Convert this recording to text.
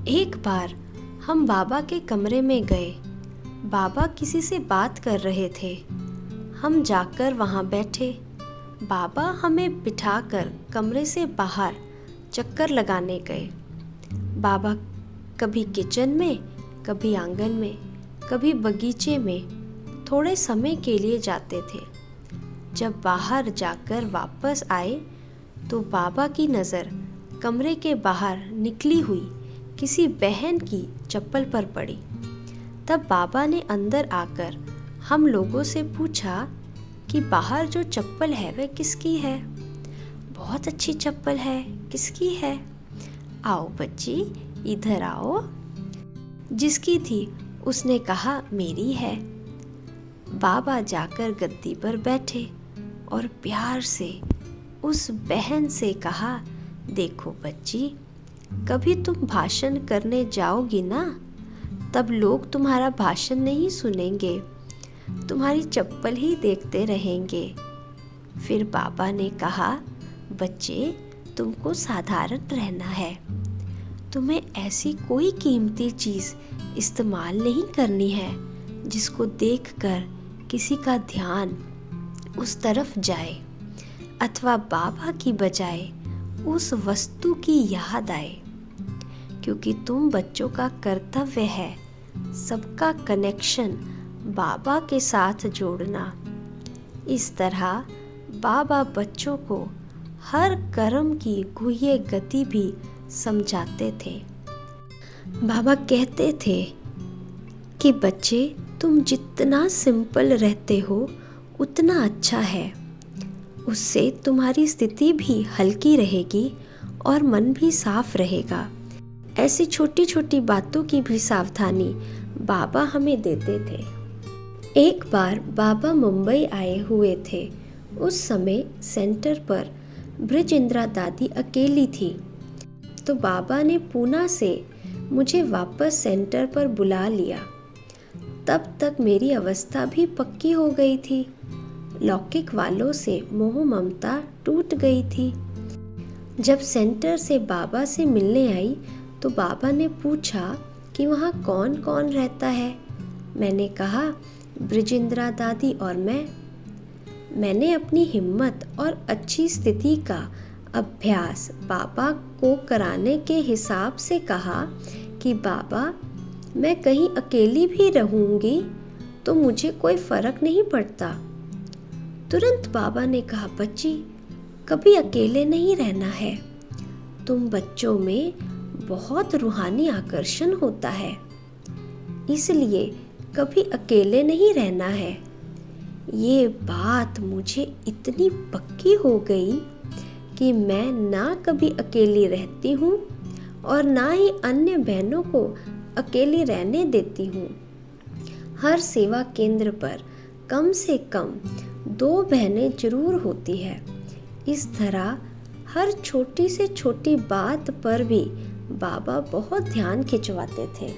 एक बार हम बाबा के कमरे में गए। बाबा किसी से बात कर रहे थे। हम जाकर वहाँ बैठे। बाबा हमें बिठाकर कमरे से बाहर चक्कर लगाने गए। बाबा कभी किचन में, कभी आंगन में, कभी बगीचे में थोड़े समय के लिए जाते थे। जब बाहर जाकर वापस आए तो बाबा की नज़र कमरे के बाहर निकली हुई किसी बहन की चप्पल पर पड़ी। तब बाबा ने अंदर आकर हम लोगों से पूछा कि बाहर जो चप्पल है वह किसकी है। बहुत अच्छी चप्पल है, किसकी है? आओ बच्ची, इधर आओ। जिसकी थी उसने कहा मेरी है। बाबा जाकर गद्दी पर बैठे और प्यार से उस बहन से कहा, देखो बच्ची, कभी तुम भाषण करने जाओगी ना, तब लोग तुम्हारा भाषण नहीं सुनेंगे, तुम्हारी चप्पल ही देखते रहेंगे। फिर बाबा ने कहा, बच्चे, तुमको साधारण रहना है। तुम्हें ऐसी कोई कीमती चीज़ इस्तेमाल नहीं करनी है जिसको देखकर किसी का ध्यान उस तरफ जाए अथवा बाबा की बजाय उस वस्तु की याद आए, क्योंकि तुम बच्चों का कर्तव्य है सबका कनेक्शन बाबा के साथ जोड़ना। इस तरह बाबा बच्चों को हर कर्म की गुह्य गति भी समझाते थे। बाबा कहते थे कि बच्चे, तुम जितना सिंपल रहते हो उतना अच्छा है। उससे तुम्हारी स्थिति भी हल्की रहेगी और मन भी साफ रहेगा। ऐसी छोटी छोटी बातों की भी सावधानी बाबा हमें देते थे। एक बार बाबा मुंबई आए हुए थे। उस समय सेंटर पर ब्रिजेंद्रा दादी अकेली थी, तो बाबा ने पूना से मुझे वापस सेंटर पर बुला लिया। तब तक मेरी अवस्था भी पक्की हो गई थी। लौकिक वालों से मोह ममता टूट गई थी। जब सेंटर से बाबा से मिलने आई तो बाबा ने पूछा कि वहाँ कौन कौन रहता है। मैंने कहा, ब्रिजेंद्रा दादी और मैं। मैंने अपनी हिम्मत और अच्छी स्थिति का अभ्यास बाबा को कराने के हिसाब से कहा कि बाबा, मैं कहीं अकेली भी रहूँगी तो मुझे कोई फ़र्क नहीं पड़ता। तुरंत बाबा ने कहा, बच्ची, कभी अकेले नहीं रहना है। तुम बच्चों में बहुत रूहानी आकर्षण होता है, इसलिए कभी अकेले नहीं रहना है। ये बात मुझे इतनी पक्की हो गई कि मैं ना कभी अकेली रहती हूँ और ना ही अन्य बहनों को अकेली रहने देती हूँ। हर सेवा केंद्र पर कम से कम 2 बहनें जरूर होती है। इस तरह हर छोटी से छोटी बात पर भी बाबा बहुत ध्यान खिंचवाते थे।